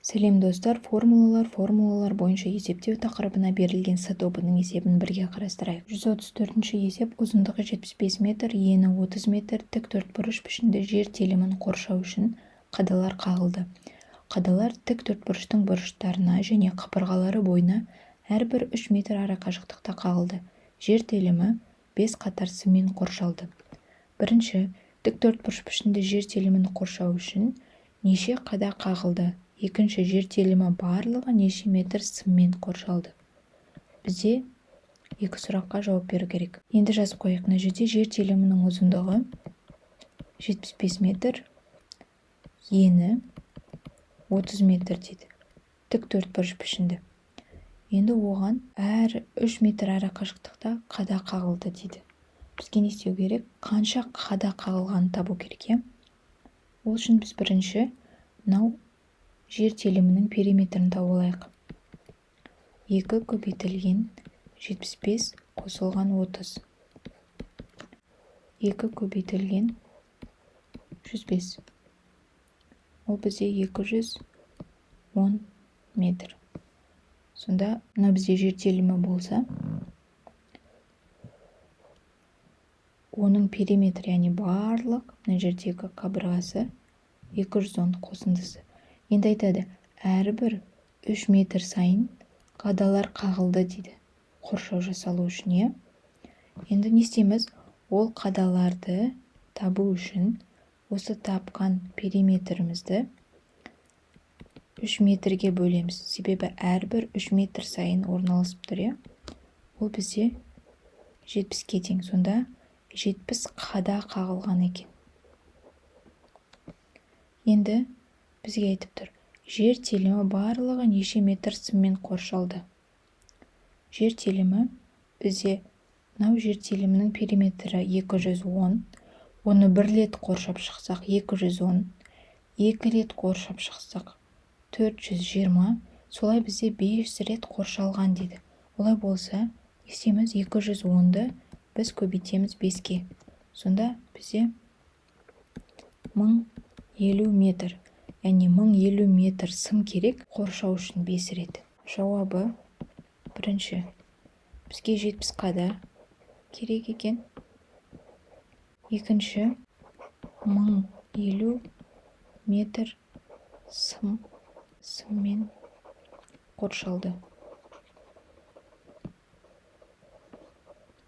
Сәлем достар, формулалар бойынша есептеу тақырыбына берілген С тобының есебін бірге қарастырайық. 134-ші есеп ұзындығы 75 метр, ені 30 метр, тік төртбұрыш пішінді жер телімін қоршау үшін қадалар қағылды. Қадалар тік төртбұрыштың бұрыштарына және қабырғалары бойына әрбір 3 метр арақашықтықта қағылды. Жер телімі 5 қатар сыммен қоршалды. Бірінші, тік төртбұрыш пішінді жер телімін қоршау үшін неше қада қағылды? Екінші, жер телімі барлығы неше метр сыммен қоршалды? Бізде екі сұраққа жауап беру керек. Енді жазып қояйық. Мына жерде жер телімінің ұзындығы 75 метр, ені 30 метр дейді. Тік төртбұрыш пішінді. Енді оған әр 3 метр арақашықтықта қада қағылды дейді. Бізге не істеу керек? Қанша қада қағылғанын табу керек. Ол үшін біз бірінші мынау жер телімінің периметрін тауып алайық. 2 көбейтілген 75 қосылған 30. 2 көбейтілген 105. Ол бізде 210 метр. Сонда мына бізде жер телімі болса, оның периметр, яғни барлық мына жердегі қабырғасы 210 қосындысы. Енді айтады, әрбір 3 метр сайын қадалар қағылды дейді. Қоршау жасалу үшін. Енді не істейміз? Ол қадаларды табу үшін осы тапқан периметрімізді 3 метрге бөлеміз. Себебі әрбір 3 метр сайын орналасып тұр. Ол бізде 70-ке тең. Сонда 70 қада қағылған екен. Енді бізге айтып тұр. Жер телімі барлығы неше метр сыммен қоршалды? Жер телімі бізде мынау жер телімінің периметрі 210. Оны бір рет қоршап шықсақ 210. 2 рет қоршап шықсақ 420. Солай бізде 5 рет қоршалған дейді. Олай болса, істеміз 210-ды біз көбейтеміз 5-ке. Сонда бізде 1050 метр. Яғни 1050 метр сым керек қоршау үшін 5 рет. Жауабы бірінші. Бізге 70 қада керек екен. Екінші, 1050 метр сыммен қоршалды.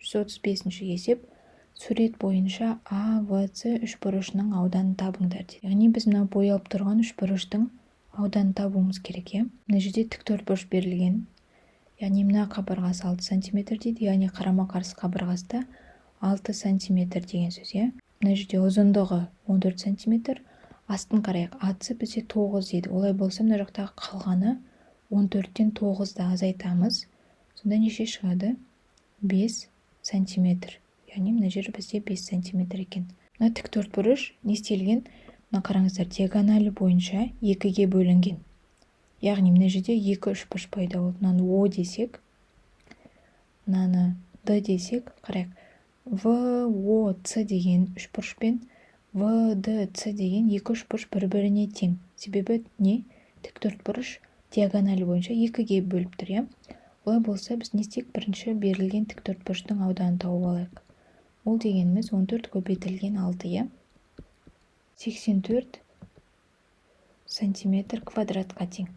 135-ші есеп. Сурет бойынша А, В, С үшбұрышының ауданын табыңдар дейді. Яғни біз мына боялып тұрған үшбұрыштың ауданын табуымыз керек. Мына жерде тік төртбұрыш берілген. Яғни мына қабырғасы 6 см дейді. Яғни қарама-қарсы қабырғасы да 6 см деген сөз. Мына жерде ұзындығы 14 см. Астын қарайық. Асы бізде 9 дейді. Олай болса, мына жақтағы қалғаны 14-тен 9-ды азайтамыз. Сонда неше шығады? 5 см. Яғни мына жер бізде 5 см екен. Мына тік төртбұрыш не істелген? Мына қараңыздар, диагоналі бойынша 2-ге бөлінген. Яғни мына жерде 2 үшбұрыш пайда болды. Мынаны О десек, мынаны Д десек, қарайық. ВОЦ деген үшбұрыш пен ВДЦ деген 2 үшбұрыш бір-біріне тең. Себебі не? Тік төртбұрыш диагоналі бойынша 2-ге бөліп тұр. Олай болса, біз не істейік? Бірінші берілген тік төртбұрыштың ауданын тауып алайық. Ол дегеніміз 14 көбейтілген 6. 84 сантиметр квадратқа тең.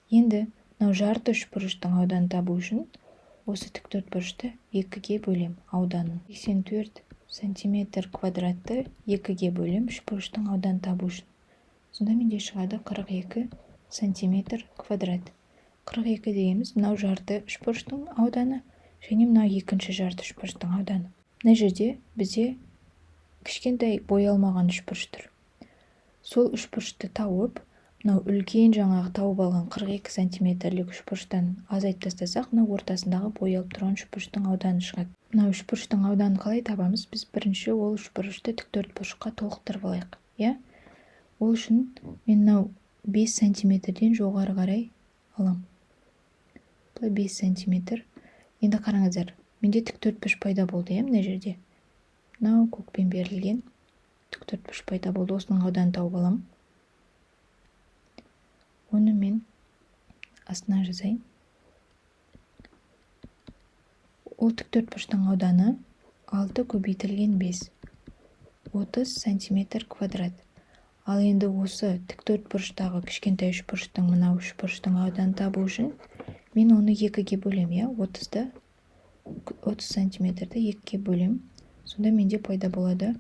Енді мынау жарты үшбұрыштың ауданын табу үшін осы тік төртбұрышты 2-ге бөлем ауданын. 84 сантиметр квадратты 2-ге бөлем үшбұрыштың ауданын табу үшін. Сонда менде шығады 42 сантиметр квадрат. 42 дегеніміз мынау жарты үшбұрыштың ауданы және мынау екінші жарты үшбұрыштың ауданы. Мына жерде бізде кішкентай боялмаған үшбұрыш тұр. Сол үшбұрышты тауып, мынау үлкен жаңағы тауып алған 42 сантиметрлік үшбұрыштан азайтып тастасақ, мынау ортасындағы боялып тұрған үшбұрыштың ауданы шығады. Мынау үшбұрыштың ауданын қалай табамыз? Біз бірінші ол үшбұрышты тік төртбұрышқа толықтырып алайық. Ол үшін мен мынау 5 сантиметрден жоғары қарай алам. Бұл 5 сантиметр. Енді қараңыздар, менде тік төртбұрыш пайда болды. Мына жерде мынау көкпен берілген тік төртбұрыш пайда болды. Осының ауданын тауып алам. Оны мен астына жазайын. Ол тіктөртбұрыштың ауданы 6 көбейтілген 5, 30 сантиметр квадрат. Ал енді осы тіктөртбұрыштағы кішкентай үшбұрыштың мынау үшбұрыштың ауданын табу үшін мен оны 2-ге бөлем, 30 сантиметрді 2-ге бөлем. Сонда менде пайда болады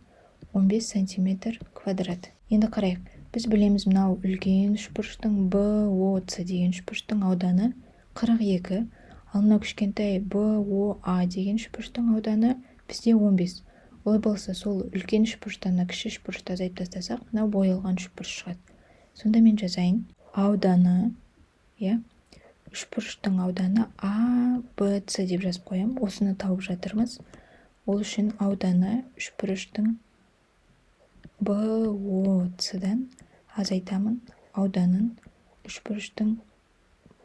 15 сантиметр квадрат. Енді қарайық. Біз білеміз, мынау үлкен үшбұрыштың BOC деген үшбұрыштың ауданы 42, ал мынау кішкентай BOA деген үшбұрыштың ауданы бізде 15. Олай болса, сол үлкен үшбұрыштан кіші үшбұрышты азайтып тастасақ, мынау боялған үшбұрыш шығады. Сонда мен жазайын. Ауданы, үшбұрыштың ауданы ABC деп жазып қоям. Осыны тауып жатырмыз. Ол үшін ауданы үшбұрыштың BOC-дан азайтамын ауданын үшбұрыштың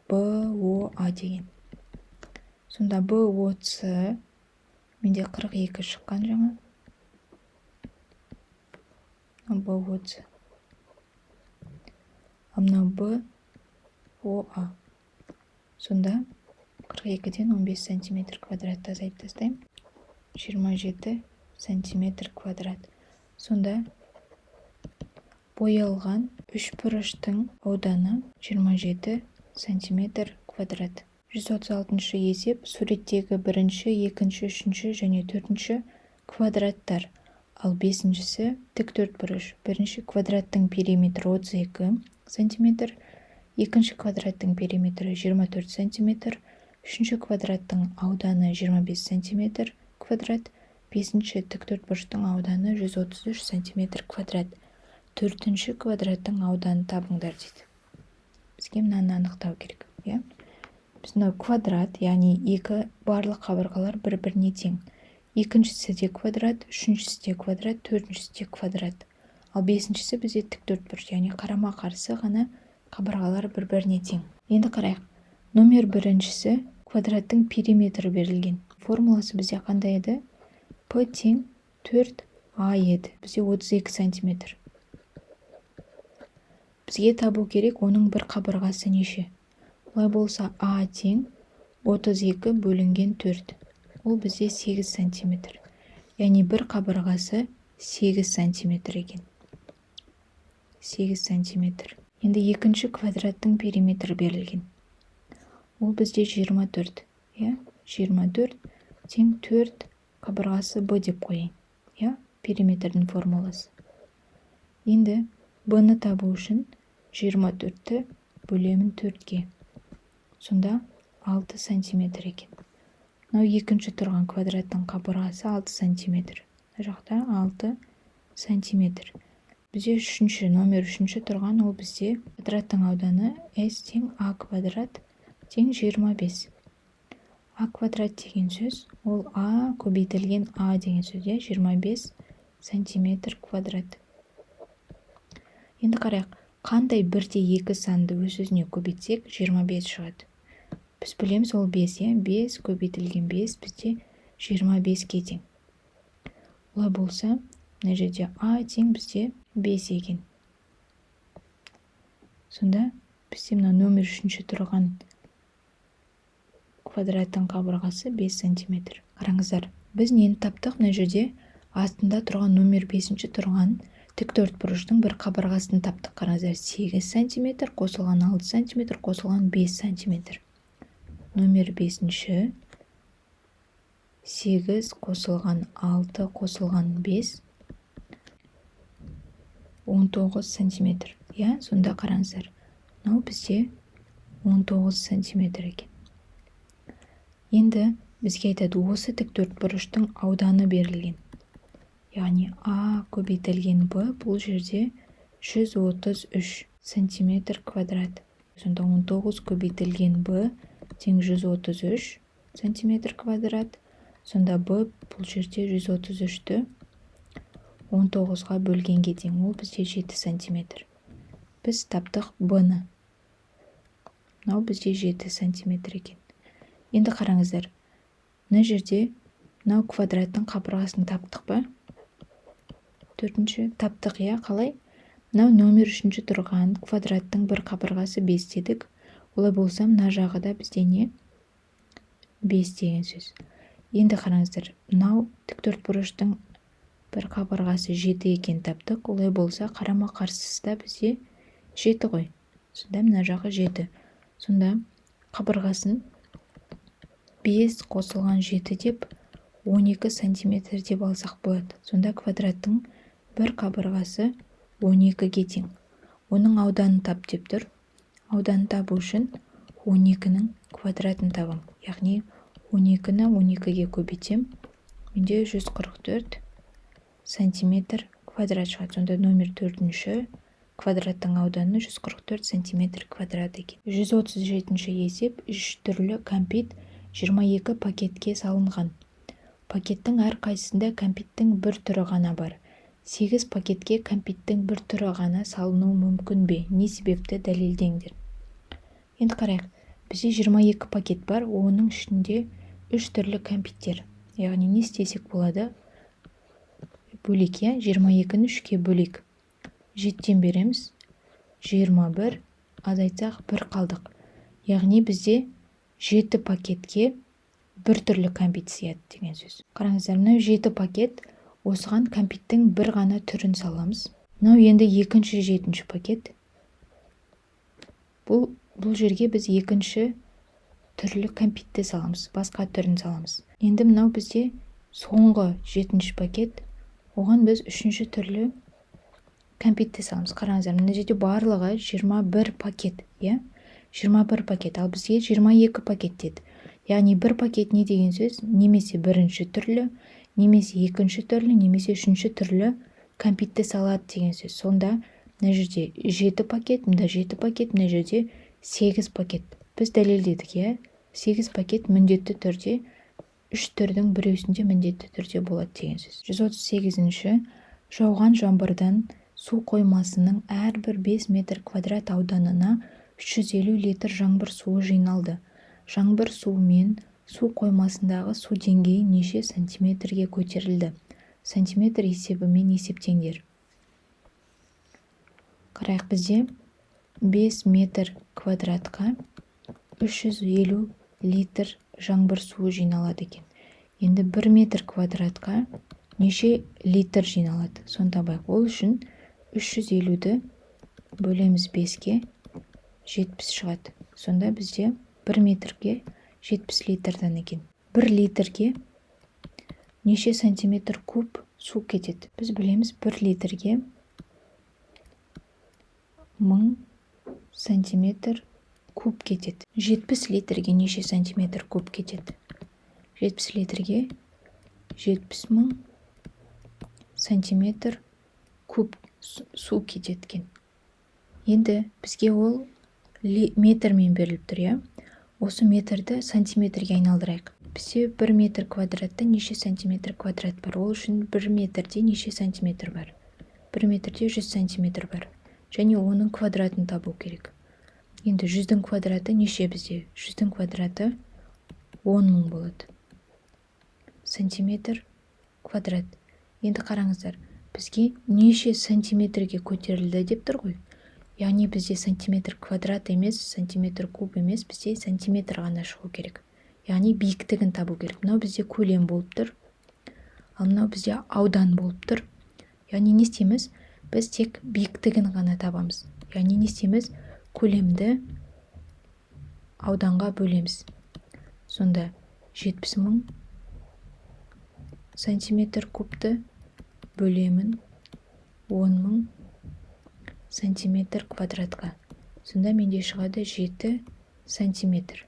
BOA деген. Сонда BOC менде 42 шыққан жаңа. BOC. Мынау BOA. Сонда 42-ден 15 сантиметр квадратты азайтып тастаймын. 27 сантиметр квадрат. Сонда боялған үшбұрыштың ауданы 27 сантиметр квадрат. 136 есеп суреттегі бірінші, екінші, үшінші және төртінші квадраттар. Ал бесіншісі тіктөртбұрыш. Бірінші квадраттың периметрі 32 сантиметр, екінші квадраттың периметрі 24 сантиметр, үшінші квадраттың ауданы 25 сантиметр квадрат, бесінші тіктөртбұрыштың ауданы 133 сантиметр квадрат. Төртінші квадраттың ауданы табыңдар дейді. Бізге мынаны анықтау керек. Біз мынау квадрат, яғни екі барлық қабырғалар бір-біріне тең. Екіншісі де квадрат, үшіншісі де квадрат, төртіншісі де квадрат. Ал бесіншісі бізде тіктөртбұрыш, яғни қарама-қарсы ғана қабырғалар бір-біріне тең. Енді қарайық. Номер біріншісі квадраттың периметрі берілген. Формуласы бізде қандай еді? P тең 4A еді. Бізде 32 сантиметр. Бізге табу керек оның бір қабырғасы неше. Олай болса А тең 32 бөлінген 4. Ол бізде 8 сантиметр. Яғни бір қабырғасы 8 сантиметр екен. 8 сантиметр. Енді екінші квадраттың периметрі берілген. Ол бізде 24. 24 тең 4 қабырғасы Б деп қойын. Периметрдің формуласы. Енді Б-ны табу үшін 24-ті бөлемін 4-ге. Сонда 6 сантиметр екен. Мынау екінші тұрған квадраттың қабырғасы 6 сантиметр. Жақта 6 сантиметр. Бізде номер үшінші тұрған, ол бізде квадраттың ауданы S тең А квадрат тең 25. А квадрат деген сөз, ол А көбейтілген А деген сөз, 25 сантиметр квадрат. Енді қарайық, қандай бірде екі санды өз-өзіне көбейтсек 25 шығады. Біз білеміз, ол 5, 5 көбейтілген 5 бізде 25-ге тең. Олай болса, мына жерде А тең бізде 5 екен. Сонда бізде мына номер үшінші тұрған квадраттың қабырғасы 5 сантиметр. Қараңыздар, біз нені таптық? Мына жерде астында тұрған номер 5-ші тұрған тіктөртбұрыштың бір қабырғасын таптық. Қараңыздар, 8 сантиметр қосылған 6 сантиметр қосылған 5 сантиметр. Номер 5-ші 8 қосылған 6 қосылған 5 19 сантиметр. Сонда қараңыздар, мынау бізде 19 сантиметр екен. Енді бізге айтады, осы тіктөртбұрыштың ауданы берілген. Яғни А көбейтілген Б бұл жерде 133 сантиметр квадрат. Сонда 19 көбейтілген Б тең 133 сантиметр квадрат. Сонда Б бұл жерде 133-ті 19-ға бөлгенге тең, ол бізде 7 сантиметр. Біз таптық Б-ны. Мынау бізде 7 сантиметр екен. Енді қараңыздар, мына жерде мынау квадраттың қабырғасын таптық па? Төртінші таптық, қалай? Мынау номер 3 тұрған квадраттың бір қабырғасы 5 дедік. Олай болса, мына жағы да бізде не? 5 деген сөз. Енді қараңыздар, мынау тіктөртбұрыштың бір қабырғасы 7 екен таптық. Олай болса, қарама-қарсысы да бізде 7 ғой. Сонда мына жағы 7. Сонда қабырғасын 5 қосылған 7 деп 12 сантиметр деп алсақ болады. Сонда квадраттың бір қабырғасы 12-ге тең. Оның ауданын тап деп тұр. Ауданын табу үшін 12-нің квадратын табам. Яғни 12-ні 12-ге көбейтсем, менде 144 сантиметр квадрат шығады. Сонда номер 4-ші квадраттың ауданы 144 сантиметр квадрат екен. 137-ші есеп: 3 түрлі кәмпит 22 пакетке салынған. Пакеттің әр қайсысында кәмпиттің бір түрі ғана бар. 8 пакетке кәмпиттің бір түрі ғана салынуы мүмкін бе? Не себепті дәлелдеңдер. Енді қарайық. Бізде 22 пакет бар, оның ішінде 3 түрлі кәмпиттер. Яғни не істесек болады? Бөлек, 22-ні 3-ке бөлек. 7-тен береміз. 21, азайтсақ 1 қалдық. Яғни бізде 7 пакетке бір түрлі кәмпит сияды деген сөз. Қараңыздар, мынау 7 пакет. Осыған кәмпиттің бір ғана түрін саламыз. Мынау енді екінші 7-ші пакет. Бұл жерге біз екінші түрлі кәмпитті саламыз, басқа түрін саламыз. Енді мынау бізде соңғы 7-ші пакет. Оған біз 3-ші түрлі кәмпитті саламыз. Қараңыздар, мына жерде барлығы 21 пакет, 21 пакет, ал бізге 22 пакет деді. Яғни бір пакет не деген сөз? Немесе бірінші түрлі, немесе екінші түрлі, немесе 3-ші түрлі кәмпитті салады деген сөз. Сонда мына жерде 7 пакет, мында 7 пакет, мына жерде 8 пакет. Біз дәлелдедік, 8 пакет міндетті түрде 3 түрдің біреусінде міндетті түрде болады деген сөз. 138-ші: жауған жаңбырдан су қоймасының әрбір 5 метр квадрат ауданына 350 литр жаңбыр суы жиналды. Жаңбыр суымен су қоймасындағы су деңгейі неше сантиметрге көтерілді? Сантиметр есебімен есептеңдер. Қарайық, бізде 5 метр квадратқа 350 литр жаңбыр суы жиналады екен. Енді 1 метр квадратқа неше литр жиналады? Соны табайық. Ол үшін 350-ді бөлеміз 5-ке, 70 шығады. Сонда бізде 1 метрге 70 литрдан екен. 1 литрге неше сантиметр куб су кетеді? Біз білеміз, 1 литрге 1000 сантиметр куб кетеді. 70 литрге неше сантиметр куб кетеді? 70 литрге 70 000 сантиметр куб су кететкен. Енді бізге ол метрмен беріліп тұр, Осы метрді сантиметрге айналдырайық. Бізде 1 метр квадратта неше сантиметр квадрат бар? Ол үшін 1 метрде неше сантиметр бар? 1 метрде 100 сантиметр бар. Және оның квадратын табу керек. Енді 100-дің квадраты неше бізде? 100-дің квадраты 10 000 болады. Сантиметр квадрат. Енді қараңыздар, бізге неше сантиметрге көтерілді деп тұр ғой. Яғни бізде сантиметр квадрат емес, сантиметр куб емес, бізде сантиметр ғана шығу керек. Яғни биіктігін табу керек. Мынау бізде көлем болып тұр, ал мынау бізде аудан болып тұр. Яғни не істейміз? Біз тек биіктігін ғана табамыз. Яғни не істейміз? Көлемді ауданға бөлеміз. Сонда 70 000 сантиметр кубты бөлемін 10 000 сантиметр квадратқа. Сонда менде шығады 7 сантиметр.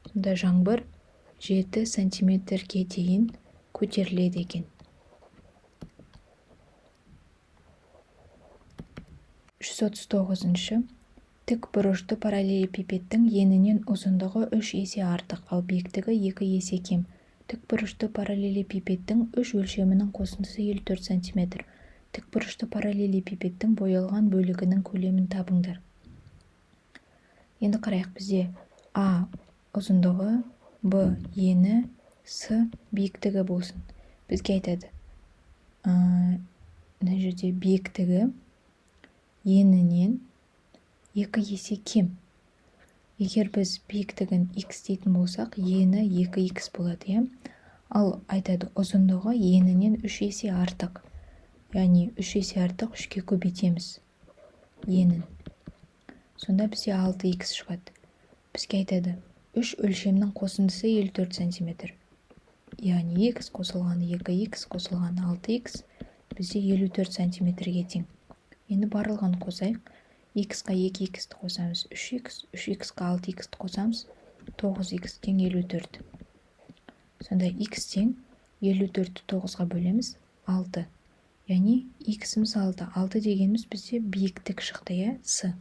Сонда жаңбыр 7 сантиметрге дейін көтеріледі екен. 139-шы: тік бұрышты параллелепипедтің енінен ұзындығы 3 есе артық, ал биіктігі 2 есе кем. Тік бұрышты параллелепипедтің 3 өлшемінің қосындысы 54 сантиметр. Тікбұрышты параллелепипедтің боялған бөлігінің көлемін табыңдар. Енді қарайық, бізде А ұзындығы, Б ені, С биіктігі болсын. Бізге айтады, мына жерде биіктігі енінен 2 есе кем. Егер біз биіктігін x дейтін болсақ, ені 2x болады, иә? Ал айтады, ұзындығы енінен 3 есе артық. Яғни 3 есе артық 3-ке көбейтеміз енін. Сонда бізде 6x шығады. Бізге айтады, 3 өлшемнің қосындысы 54 см. Яғни x қосылған 2x қосылған 6x бізде 54 см-ге тең. Енді барлығын қосайық. X-қа 2x-ті қосамыз 3x, 3x-қа 6x-ті қосамыз 9x тең 54. Сонда x тең 54-ті 9-ға бөлеміз 6. Яғни x-іміз 6. 6 дегеніміз бізде биіктік шықты, иә? С.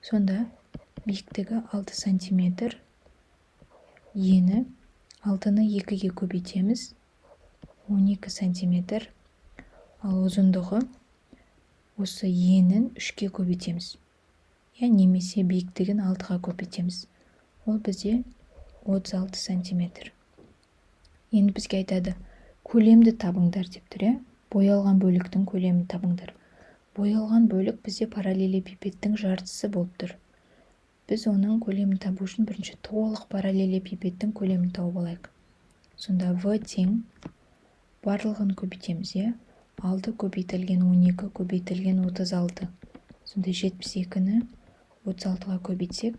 Сонда биіктігі 6 см, ені 6-ны 2-ге көбейтеміз 12 см, ал ұзындығы осы енін 3-ке көбейтеміз. Немесе биіктігін 6-ға көбейтеміз. Ол бізде 36 см. Енді бізге айтады, көлемді табыңдар деп тұр, боялған бөліктің көлемін табыңдар. Боялған бөлік бізде параллелепипедтің жартысы болып тұр. Біз оның көлемін табу үшін бірінші толық параллелепипедтің көлемін тауып алайық. Сонда v тең барлығын көбейтеміз, 6 көбейтілген 12 көбейтілген 36. Сонда 72-ні 36-ға көбейтсек,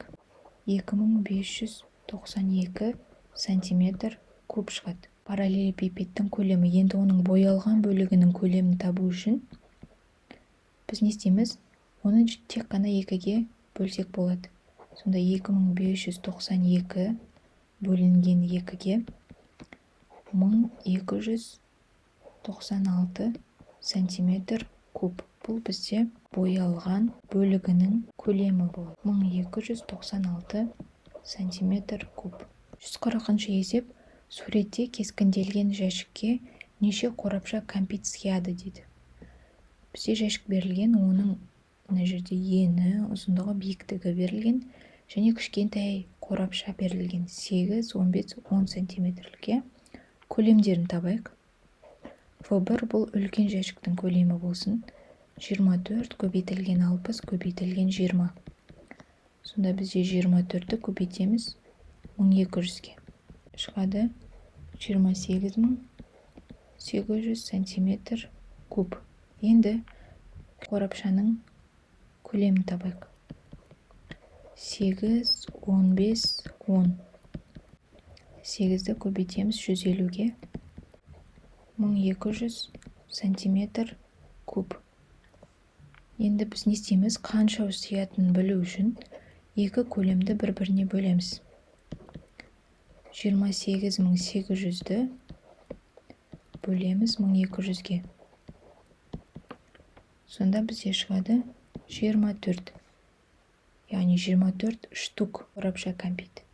2592 см куб шығады. Параллелепипедтің көлемі. Енді оның боялған бөлігінің көлемін табу үшін біз не істейміз? Оны тек қана 2-ге бөлсек болады. Сонда 2592 бөлінген 2-ге 1296 см куб. Бұл бізде боялған бөлігінің көлемі болады. 1296 см куб. 140-шы есеп. Суретте кескінделген жәшікке неше қорапша кәмпит сыяды дейді. Бізде жәшік берілген, оның мына жерде ені, ұзындығы, биіктігі берілген, және кішкентай қорапша берілген 8, 15, 10 см-лік. Көлемдерін табайық. В1 бұл үлкен жәшіктің көлемі болсын. 24 көбейтілген 60 көбейтілген 20. Сонда бізде 24-ті көбейтеміз 1200-ге. Шығады 28800 см куб. Енді қорапшаның көлемін табайық. 8, 15, 10. 8-ді көбейтеміз 150-ге. 1200 см куб. Енді біз не істейміз? Қанша сыятынын білу үшін екі көлемді бір-біріне бөлеміз. 28800-ді бөлеміз 1200-ге. Сонда бізде шығады 24. Яғни 24 штук қорапша кәмпит.